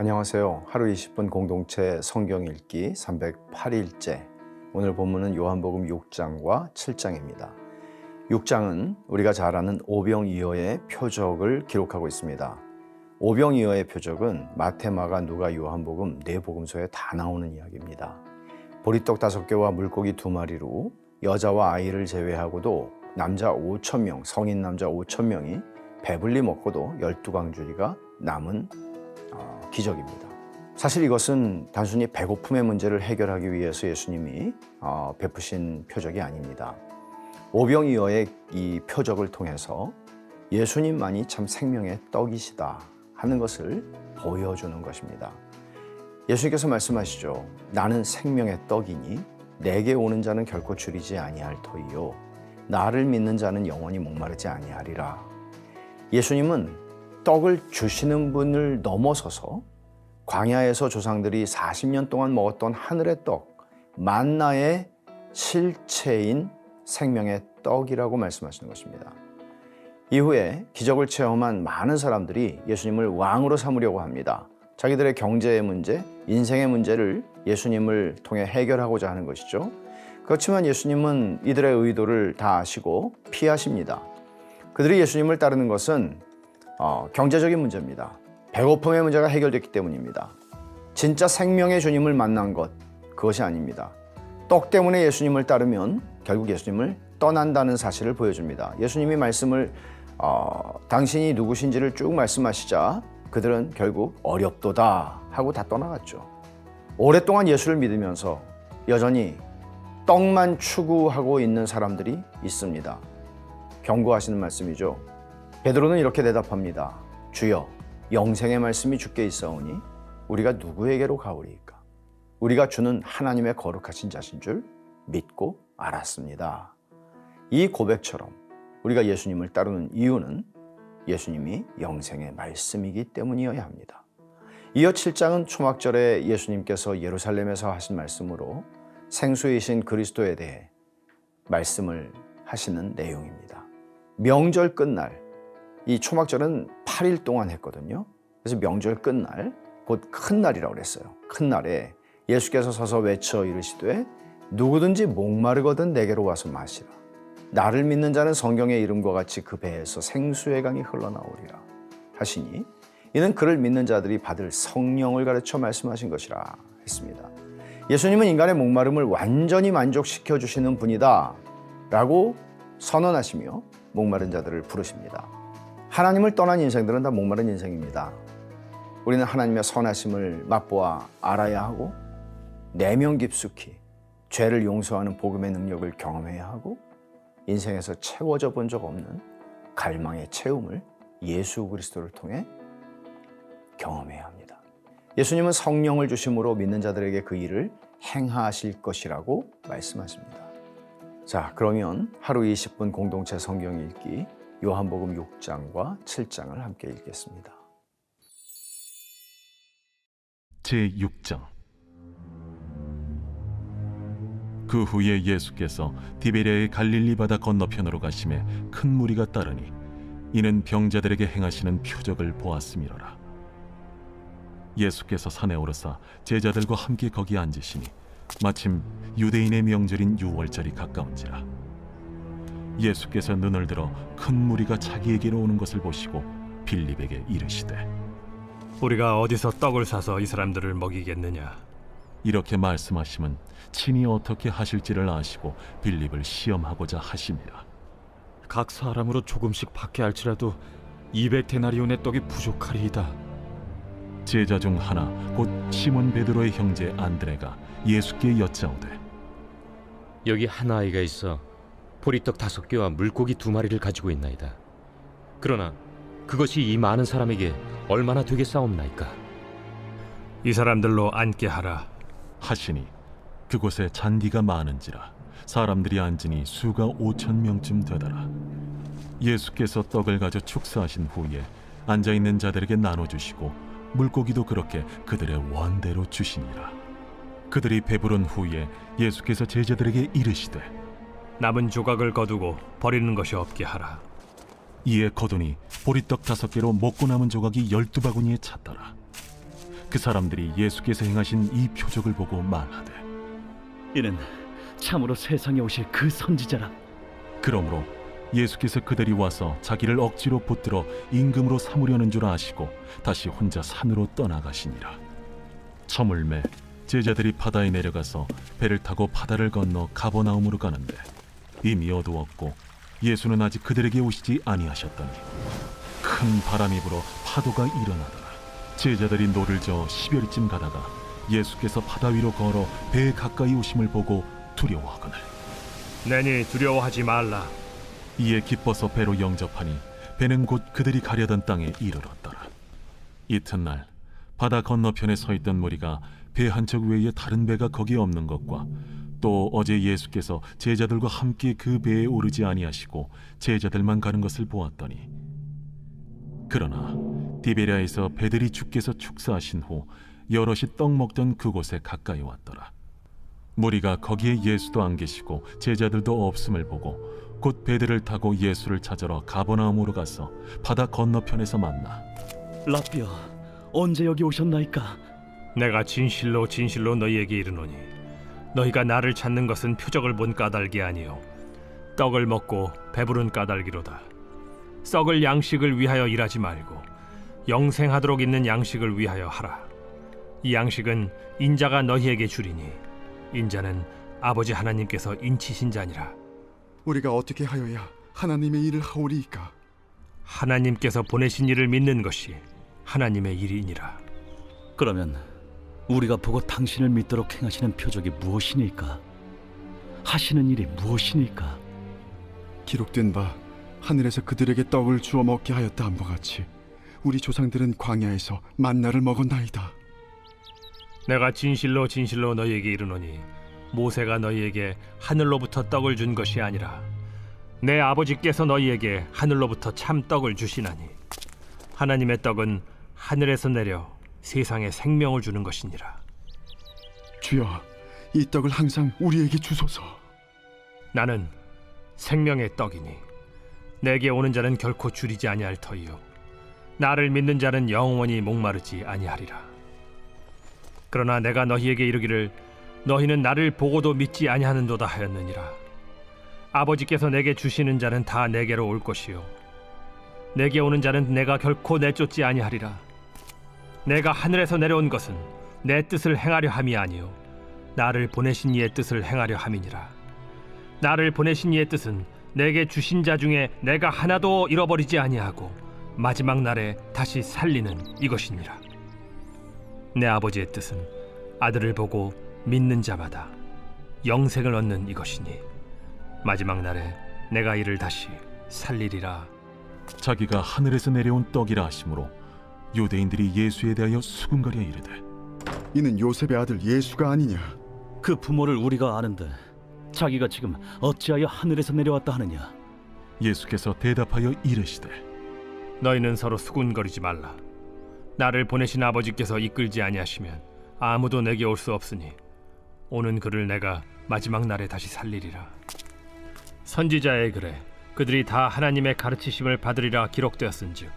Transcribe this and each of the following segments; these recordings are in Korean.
안녕하세요. 하루 20분 공동체 성경 읽기 308일째. 오늘 본문은 요한복음 6장과 7장입니다. 6장은 우리가 잘 아는 오병이어의 표적을 기록하고 있습니다. 오병이어의 표적은 마태, 마가, 누가, 요한복음 네 복음서에 다 나오는 이야기입니다. 보리떡 5개와 물고기 2마리로 여자와 아이를 제외하고도 남자 5,000명, 성인 남자 5,000명이 배불리 먹고도 12광주리가 남은 기적입니다. 사실 이것은 단순히 배고픔의 문제를 해결하기 위해서 예수님이 베푸신 표적이 아닙니다. 오병이어의 이 표적을 통해서 예수님만이 참 생명의 떡이시다 하는 것을 보여주는 것입니다. 예수님께서 말씀하시죠. 나는 생명의 떡이니 내게 오는 자는 결코 줄이지 아니할 터이요 나를 믿는 자는 영원히 목마르지 아니하리라. 예수님은 떡을 주시는 분을 넘어서서 광야에서 조상들이 40년 동안 먹었던 하늘의 떡, 만나의 실체인 생명의 떡이라고 말씀하시는 것입니다. 이후에 기적을 체험한 많은 사람들이 예수님을 왕으로 삼으려고 합니다. 자기들의 경제의 문제, 인생의 문제를 예수님을 통해 해결하고자 하는 것이죠. 그렇지만 예수님은 이들의 의도를 다 아시고 피하십니다. 그들이 예수님을 따르는 것은 경제적인 문제입니다. 배고픔의 문제가 해결됐기 때문입니다. 진짜 생명의 주님을 만난 것, 그것이 아닙니다. 떡 때문에 예수님을 따르면 결국 예수님을 떠난다는 사실을 보여줍니다. 예수님이 말씀을 당신이 누구신지를 쭉 말씀하시자 그들은 결국 어렵도다 하고 다 떠나갔죠. 오랫동안 예수를 믿으면서 여전히 떡만 추구하고 있는 사람들이 있습니다. 경고하시는 말씀이죠. 베드로는 이렇게 대답합니다. 주여, 영생의 말씀이 주께 있사오니 우리가 누구에게로 가오리이까? 우리가 주는 하나님의 거룩하신 자신 줄 믿고 알았습니다. 이 고백처럼 우리가 예수님을 따르는 이유는 예수님이 영생의 말씀이기 때문이어야 합니다. 이어 7장은 초막절에 예수님께서 예루살렘에서 하신 말씀으로 생수이신 그리스도에 대해 말씀을 하시는 내용입니다. 명절 끝날, 이 초막절은 8일 동안 했거든요. 그래서 명절 끝날, 곧 큰 날이라고 그랬어요. 큰 날에 예수께서 서서 외쳐 이르시되 누구든지 목마르거든 내게로 와서 마시라. 나를 믿는 자는 성경의 이름과 같이 그 배에서 생수의 강이 흘러나오리라 하시니 이는 그를 믿는 자들이 받을 성령을 가르쳐 말씀하신 것이라 했습니다. 예수님은 인간의 목마름을 완전히 만족시켜 주시는 분이다 라고 선언하시며 목마른 자들을 부르십니다. 하나님을 떠난 인생들은 다 목마른 인생입니다. 우리는 하나님의 선하심을 맛보아 알아야 하고 내면 깊숙이 죄를 용서하는 복음의 능력을 경험해야 하고 인생에서 채워져 본 적 없는 갈망의 채움을 예수 그리스도를 통해 경험해야 합니다. 예수님은 성령을 주심으로 믿는 자들에게 그 일을 행하실 것이라고 말씀하십니다. 자, 그러면 하루 20분 공동체 성경 읽기 요한복음 6장과 7장을 함께 읽겠습니다. 제6장. 그 후에 예수께서 디베랴의 갈릴리 바다 건너편으로 가심에 큰 무리가 따르니 이는 병자들에게 행하시는 표적을 보았음이로라. 예수께서 산에 오르사 제자들과 함께 거기 앉으시니 마침 유대인의 명절인 유월절이 가까운지라. 예수께서 눈을 들어 큰 무리가 자기에게로 오는 것을 보시고 빌립에게 이르시되 우리가 어디서 떡을 사서 이 사람들을 먹이겠느냐? 이렇게 말씀하심은 친히 어떻게 하실지를 아시고 빌립을 시험하고자 하심이라. 각 사람으로 조금씩 받게 할지라도 200데나리온의 떡이 부족하리이다. 제자 중 하나 곧 시몬 베드로의 형제 안드레가 예수께 여짜오되 여기 한 아이가 있어 보리떡 5개와 물고기 2마리를 가지고 있나이다. 그러나 그것이 이 많은 사람에게 얼마나 되겠사옵나이까? 이 사람들로 앉게 하라. 하시니 그곳에 잔디가 많은지라 사람들이 앉으니 수가 5,000명쯤 되더라. 예수께서 떡을 가져 축사하신 후에 앉아있는 자들에게 나눠주시고 물고기도 그렇게 그들의 원대로 주시니라. 그들이 배부른 후에 예수께서 제자들에게 이르시되 남은 조각을 거두고 버리는 것이 없게 하라. 이에 거두니 보리떡 5개로 먹고 남은 조각이 12바구니에 찼더라. 그 사람들이 예수께서 행하신 이 표적을 보고 말하되 이는 참으로 세상에 오실 그 선지자라. 그러므로 예수께서 그들이 와서 자기를 억지로 붙들어 임금으로 삼으려는 줄 아시고 다시 혼자 산으로 떠나가시니라. 저물매 제자들이 바다에 내려가서 배를 타고 바다를 건너 가버나움으로 가는데 이미 어두웠고 예수는 아직 그들에게 오시지 아니하셨더니 큰 바람이 불어 파도가 일어나더라. 제자들이 노를 저어 10여리쯤 가다가 예수께서 바다 위로 걸어 배에 가까이 오심을 보고 두려워하거늘 내니 두려워하지 말라. 이에 기뻐서 배로 영접하니 배는 곧 그들이 가려던 땅에 이르렀더라. 이튿날 바다 건너편에 서 있던 무리가 배 한 척 외에 다른 배가 거기 없는 것과 또 어제 예수께서 제자들과 함께 그 배에 오르지 아니하시고 제자들만 가는 것을 보았더니 그러나 디베랴에서 배들이 주께서 축사하신 후 여럿이 떡 먹던 그곳에 가까이 왔더라. 무리가 거기에 예수도 안 계시고 제자들도 없음을 보고 곧 배들을 타고 예수를 찾으러 가버나움으로 가서 바다 건너편에서 만나 라비어, 언제 여기 오셨나이까? 내가 진실로 진실로 너희에게 이르노니 너희가 나를 찾는 것은 표적을 본 까닭이 아니요 떡을 먹고 배부른 까닭이로다. 썩을 양식을 위하여 일하지 말고 영생하도록 있는 양식을 위하여 하라. 이 양식은 인자가 너희에게 주리니 인자는 아버지 하나님께서 인치신 자니라. 우리가 어떻게 하여야 하나님의 일을 하오리이까? 하나님께서 보내신 이를 믿는 것이 하나님의 일이니라. 그러면 우리가 보고 당신을 믿도록 행하시는 표적이 무엇이니까? 하시는 일이 무엇이니까? 기록된 바 하늘에서 그들에게 떡을 주어 먹게 하였다 함과 같이 우리 조상들은 광야에서 만나를 먹었나이다. 내가 진실로 진실로 너희에게 이르노니 모세가 너희에게 하늘로부터 떡을 준 것이 아니라 내 아버지께서 너희에게 하늘로부터 참 떡을 주시나니 하나님의 떡은 하늘에서 내려 세상에 생명을 주는 것이니라. 주여, 이 떡을 항상 우리에게 주소서. 나는 생명의 떡이니 내게 오는 자는 결코 줄이지 아니할 터이요 나를 믿는 자는 영원히 목마르지 아니하리라. 그러나 내가 너희에게 이르기를 너희는 나를 보고도 믿지 아니하는도다 하였느니라. 아버지께서 내게 주시는 자는 다 내게로 올 것이요 내게 오는 자는 내가 결코 내쫓지 아니하리라. 내가 하늘에서 내려온 것은 내 뜻을 행하려 함이 아니요 나를 보내신 이의 뜻을 행하려 함이니라. 나를 보내신 이의 뜻은 내게 주신 자 중에 내가 하나도 잃어버리지 아니하고 마지막 날에 다시 살리는 이것이니라. 내 아버지의 뜻은 아들을 보고 믿는 자마다 영생을 얻는 이것이니 마지막 날에 내가 이를 다시 살리리라. 자기가 하늘에서 내려온 떡이라 하심으로 유대인들이 예수에 대하여 수군거려 이르되 이는 요셉의 아들 예수가 아니냐? 그 부모를 우리가 아는데 자기가 지금 어찌하여 하늘에서 내려왔다 하느냐? 예수께서 대답하여 이르시되 너희는 서로 수군거리지 말라. 나를 보내신 아버지께서 이끌지 아니하시면 아무도 내게 올 수 없으니 오는 그를 내가 마지막 날에 다시 살리리라. 선지자의 글에 그들이 다 하나님의 가르치심을 받으리라 기록되었은즉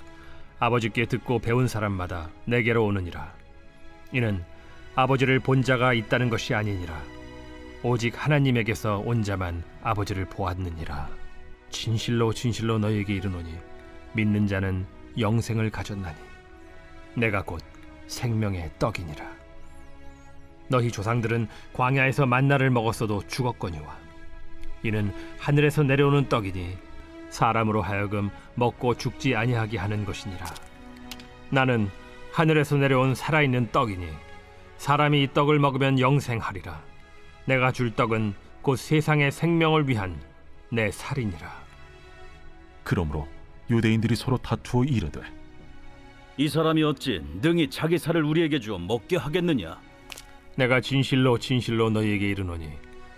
아버지께 듣고 배운 사람마다 내게로 오느니라. 이는 아버지를 본 자가 있다는 것이 아니니라. 오직 하나님에게서 온 자만 아버지를 보았느니라. 진실로 진실로 너희에게 이르노니 믿는 자는 영생을 가졌나니 내가 곧 생명의 떡이니라. 너희 조상들은 광야에서 만나를 먹었어도 죽었거니와 이는 하늘에서 내려오는 떡이니 사람으로 하여금 먹고 죽지 아니하게 하는 것이니라. 나는 하늘에서 내려온 살아있는 떡이니 사람이 이 떡을 먹으면 영생하리라. 내가 줄 떡은 곧 세상의 생명을 위한 내 살이니라. 그러므로 유대인들이 서로 다투어 이르되 이 사람이 어찌 능히 자기 살을 우리에게 주어 먹게 하겠느냐? 내가 진실로 진실로 너희에게 이르노니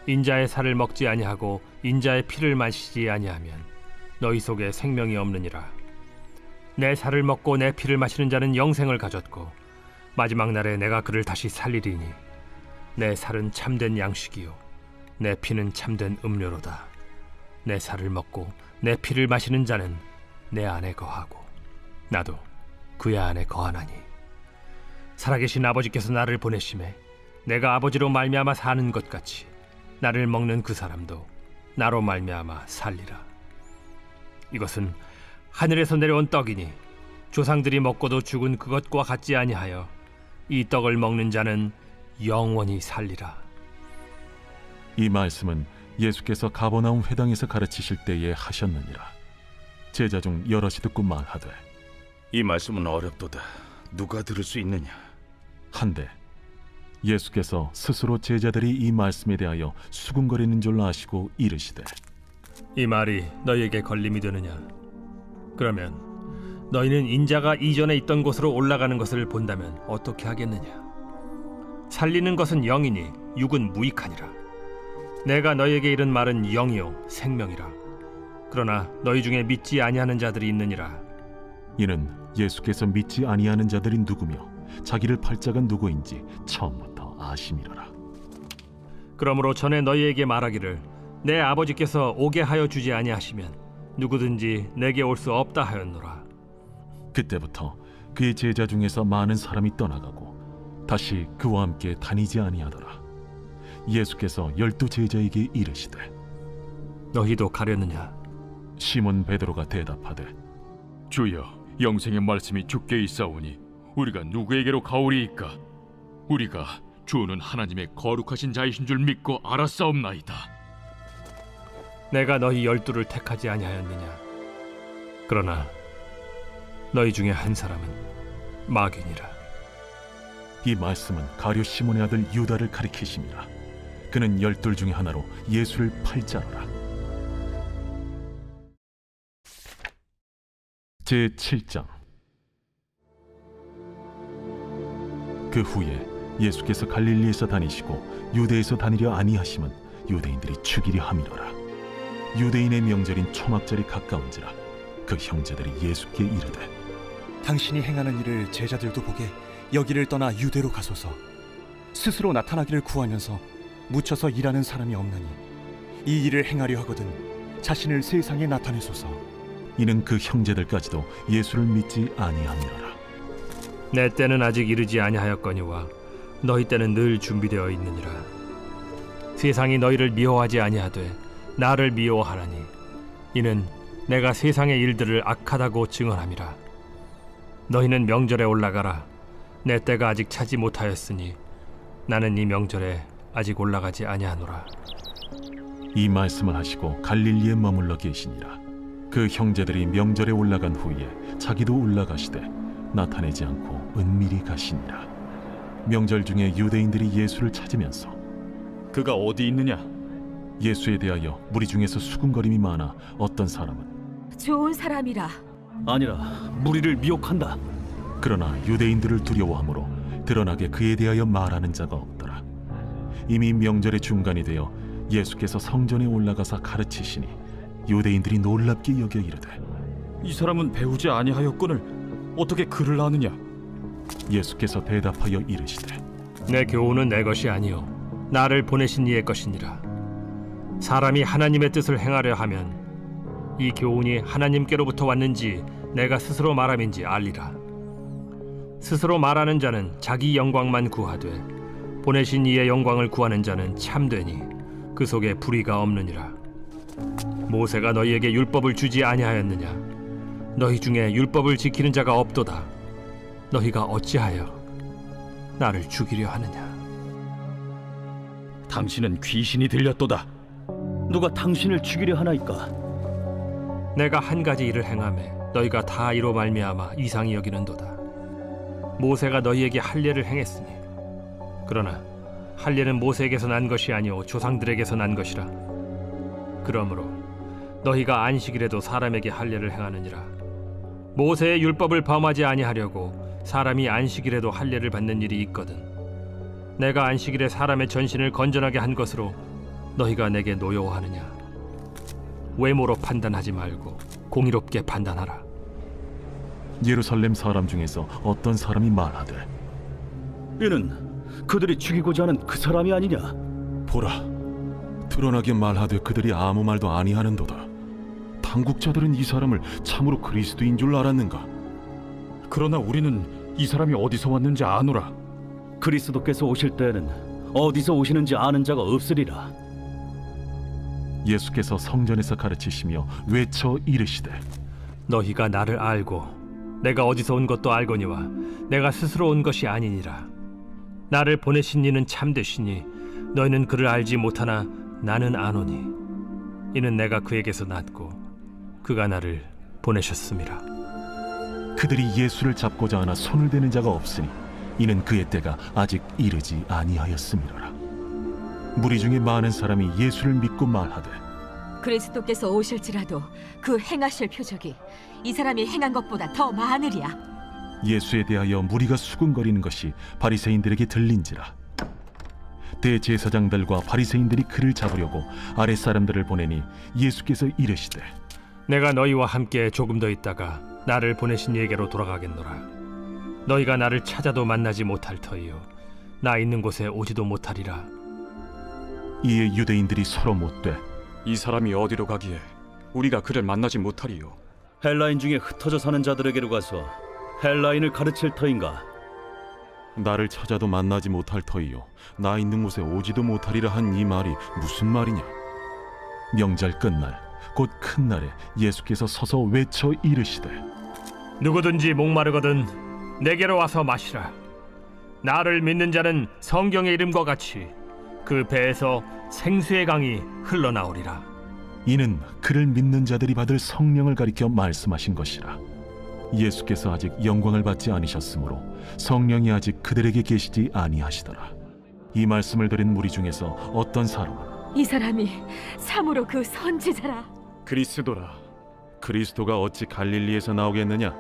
인자의 살을 먹지 아니하고 인자의 피를 마시지 아니하면 너희 속에 생명이 없느니라. 내 살을 먹고 내 피를 마시는 자는 영생을 가졌고 마지막 날에 내가 그를 다시 살리리니 내 살은 참된 양식이요 내 피는 참된 음료로다. 내 살을 먹고 내 피를 마시는 자는 내 안에 거하고 나도 그의 안에 거하나니 살아계신 아버지께서 나를 보내심에 내가 아버지로 말미암아 사는 것 같이 나를 먹는 그 사람도 나로 말미암아 살리라. 이것은 하늘에서 내려온 떡이니 조상들이 먹고도 죽은 그것과 같지 아니하여 이 떡을 먹는 자는 영원히 살리라. 이 말씀은 예수께서 가버나움 회당에서 가르치실 때에 하셨느니라. 제자 중 여럿이 듣고 말하되 이 말씀은 어렵도다. 누가 들을 수 있느냐? 한데 예수께서 스스로 제자들이 이 말씀에 대하여 수군거리는 줄 아시고 이르시되 이 말이 너희에게 걸림이 되느냐? 그러면 너희는 인자가 이전에 있던 곳으로 올라가는 것을 본다면 어떻게 하겠느냐? 살리는 것은 영이니 육은 무익하니라. 내가 너희에게 이른 말은 영이요 생명이라. 그러나 너희 중에 믿지 아니하는 자들이 있느니라. 이는 예수께서 믿지 아니하는 자들이 누구며 자기를 팔 자가 누구인지 처음부터 아심이로라. 그러므로 전에 너희에게 말하기를 내 아버지께서 오게 하여 주지 아니하시면 누구든지 내게 올 수 없다 하였노라. 그때부터 그의 제자 중에서 많은 사람이 떠나가고 다시 그와 함께 다니지 아니하더라. 예수께서 12 제자에게 이르시되 너희도 가려느냐? 시몬 베드로가 대답하되 주여, 영생의 말씀이 주께 있사오니 우리가 누구에게로 가오리이까? 우리가 주는 하나님의 거룩하신 자이신 줄 믿고 알았사옵나이다. 내가 너희 12를 택하지 아니하였느냐? 그러나 너희 중에 한 사람은 마귀니라. 이 말씀은 가룟 시몬의 아들 유다를 가리키심이라. 그는 12 중에 하나로 예수를 팔 자로라. 제7장. 그 후에 예수께서 갈릴리에서 다니시고 유대에서 다니려 아니하심은 유대인들이 죽이려 함이로라. 유대인의 명절인 초막절이 가까운지라. 그 형제들이 예수께 이르되 당신이 행하는 일을 제자들도 보게 여기를 떠나 유대로 가소서. 스스로 나타나기를 구하면서 묻혀서 일하는 사람이 없나니 이 일을 행하려 하거든 자신을 세상에 나타내소서. 이는 그 형제들까지도 예수를 믿지 아니함이로라. 내 때는 아직 이르지 아니하였거니와 너희 때는 늘 준비되어 있느니라. 세상이 너희를 미워하지 아니하되 나를 미워하라니 이는 내가 세상의 일들을 악하다고 증언함이라. 너희는 명절에 올라가라. 내 때가 아직 차지 못하였으니 나는 이 명절에 아직 올라가지 아니하노라. 이 말씀을 하시고 갈릴리에 머물러 계시니라. 그 형제들이 명절에 올라간 후에 자기도 올라가시되 나타내지 않고 은밀히 가시니라. 명절 중에 유대인들이 예수를 찾으면서 그가 어디 있느냐? 예수에 대하여 무리 중에서 수군거림이 많아 어떤 사람은 좋은 사람이라. 아니라 무리를 미혹한다. 그러나 유대인들을 두려워하므로 드러나게 그에 대하여 말하는 자가 없더라. 이미 명절의 중간이 되어 예수께서 성전에 올라가사 가르치시니 유대인들이 놀랍게 여겨 이르되 이 사람은 배우지 아니하였거늘 어떻게 글을 아느냐? 예수께서 대답하여 이르시되 내 교훈은 내 것이 아니요 나를 보내신 이의 것이니라. 사람이 하나님의 뜻을 행하려 하면 이 교훈이 하나님께로부터 왔는지 내가 스스로 말함인지 알리라. 스스로 말하는 자는 자기 영광만 구하되 보내신 이의 영광을 구하는 자는 참되니 그 속에 불의가 없느니라. 모세가 너희에게 율법을 주지 아니하였느냐? 너희 중에 율법을 지키는 자가 없도다. 너희가 어찌하여 나를 죽이려 하느냐? 당신은 귀신이 들렸도다. 누가 당신을 죽이려 하나이까? 내가 한 가지 일을 행하매 너희가 다 이로 말미암아 이상히 여기는도다. 모세가 너희에게 할례를 행했으니 그러나 할례는 모세에게서 난 것이 아니오 조상들에게서 난 것이라. 그러므로 너희가 안식일에도 사람에게 할례를 행하느니라. 모세의 율법을 범하지 아니하려고 사람이 안식일에도 할례를 받는 일이 있거든. 내가 안식일에 사람의 전신을 건전하게 한 것으로 너희가 내게 노여워하느냐? 외모로 판단하지 말고 공의롭게 판단하라. 예루살렘 사람 중에서 어떤 사람이 말하되 이는 그들이 죽이고자 하는 그 사람이 아니냐? 보라, 드러나게 말하되 그들이 아무 말도 아니하는도다. 당국자들은 이 사람을 참으로 그리스도인 줄 알았는가? 그러나 우리는 이 사람이 어디서 왔는지 아노라. 그리스도께서 오실 때에는 어디서 오시는지 아는 자가 없으리라. 예수께서 성전에서 가르치시며 외쳐 이르시되 너희가 나를 알고 내가 어디서 온 것도 알거니와 내가 스스로 온 것이 아니니라. 나를 보내신 이는 참되시니 너희는 그를 알지 못하나 나는 아노니 이는 내가 그에게서 났고 그가 나를 보내셨음이라. 그들이 예수를 잡고자 하나 손을 대는 자가 없으니 이는 그의 때가 아직 이르지 아니하였음이로라. 무리 중에 많은 사람이 예수를 믿고 말하되 그리스도께서 오실지라도 그 행하실 표적이 이 사람이 행한 것보다 더 많으리야. 예수에 대하여 무리가 수군거리는 것이 바리새인들에게 들린지라. 대제사장들과 바리새인들이 그를 잡으려고 아랫사람들을 보내니 예수께서 이르시되 내가 너희와 함께 조금 더 있다가 나를 보내신 이에게로 돌아가겠노라. 너희가 나를 찾아도 만나지 못할 터이요 나 있는 곳에 오지도 못하리라. 이에 유대인들이 서로 묻되 이 사람이 어디로 가기에 우리가 그를 만나지 못하리요? 헬라인 중에 흩어져 사는 자들에게로 가서 헬라인을 가르칠 터인가? 나를 찾아도 만나지 못할 터이요 나 있는 곳에 오지도 못하리라 한 이 말이 무슨 말이냐. 명절 끝날 곧 큰 날에 예수께서 서서 외쳐 이르시되 누구든지 목마르거든 내게로 와서 마시라. 나를 믿는 자는 성경의 이름과 같이 그 배에서 생수의 강이 흘러나오리라. 이는 그를 믿는 자들이 받을 성령을 가리켜 말씀하신 것이라. 예수께서 아직 영광을 받지 않으셨으므로 성령이 아직 그들에게 계시지 아니하시더라. 이 말씀을 들은 무리 중에서 어떤 사람은 이 사람이 참으로 그 선지자라. 그리스도라. 그리스도가 어찌 갈릴리에서 나오겠느냐?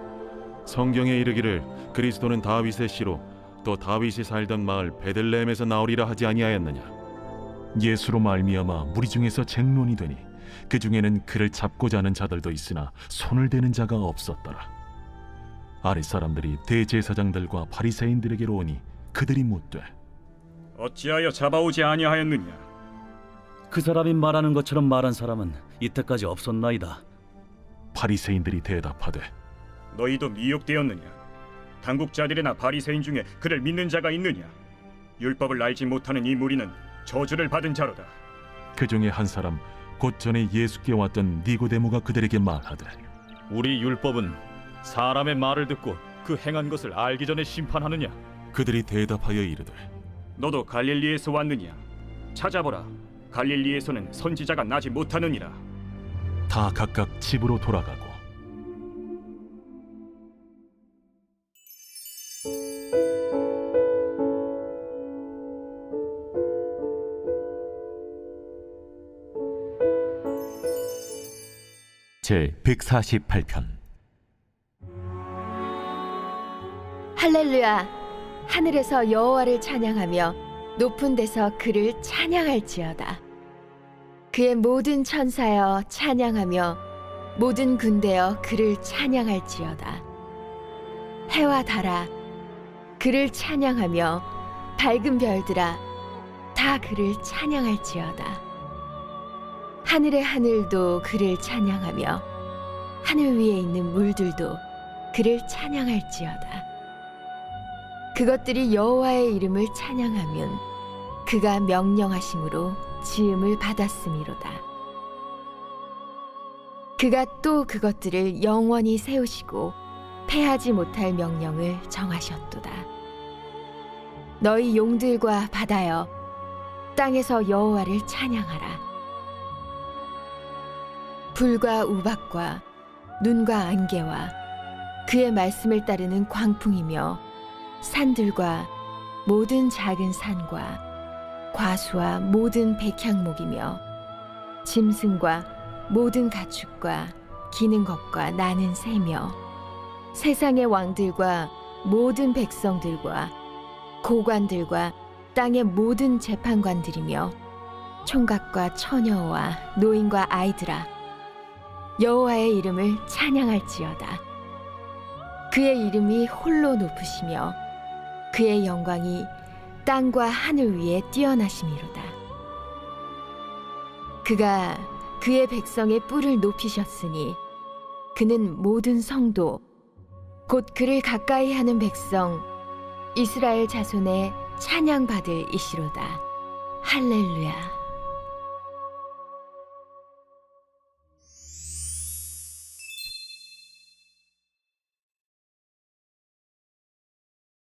성경에 이르기를 그리스도는 다윗의 씨로 또 다윗이 살던 마을 베들레헴에서 나오리라 하지 아니하였느냐? 예수로 말미암아 무리 중에서 쟁론이 되니 그 중에는 그를 잡고자 하는 자들도 있으나 손을 대는 자가 없었더라. 아랫사람들이 대제사장들과 바리새인들에게로 오니 그들이 묻되 어찌하여 잡아오지 아니하였느냐? 그 사람이 말하는 것처럼 말한 사람은 이때까지 없었나이다. 바리새인들이 대답하되 너희도 미혹되었느냐? 당국자들이나 바리새인 중에 그를 믿는 자가 있느냐? 율법을 알지 못하는 이 무리는 저주를 받은 자로다. 그 중에 한 사람 곧 전에 예수께 왔던 니고데모가 그들에게 말하되 우리 율법은 사람의 말을 듣고 그 행한 것을 알기 전에 심판하느냐? 그들이 대답하여 이르되 너도 갈릴리에서 왔느냐? 찾아보라. 갈릴리에서는 선지자가 나지 못하느니라. 다 각각 집으로 돌아가고 제 148편. 할렐루야. 하늘에서 여호와를 찬양하며 높은 데서 그를 찬양할지어다. 그의 모든 천사여 찬양하며 모든 군대여 그를 찬양할지어다. 해와 달아 그를 찬양하며 밝은 별들아 다 그를 찬양할지어다. 하늘의 하늘도 그를 찬양하며 하늘 위에 있는 물들도 그를 찬양할지어다. 그것들이 여호와의 이름을 찬양하면 그가 명령하심으로 지음을 받았음이로다. 그가 또 그것들을 영원히 세우시고 패하지 못할 명령을 정하셨도다. 너희 용들과 바다여 땅에서 여호와를 찬양하라. 불과 우박과 눈과 안개와 그의 말씀을 따르는 광풍이며 산들과 모든 작은 산과 과수와 모든 백향목이며 짐승과 모든 가축과 기는 것과 나는 새며 세상의 왕들과 모든 백성들과 고관들과 땅의 모든 재판관들이며 총각과 처녀와 노인과 아이들아 여호와의 이름을 찬양할지어다. 그의 이름이 홀로 높으시며 그의 영광이 땅과 하늘 위에 뛰어나심이로다. 그가 그의 백성의 뿔을 높이셨으니 그는 모든 성도 곧 그를 가까이 하는 백성 이스라엘 자손의 찬양받을 이시로다. 할렐루야.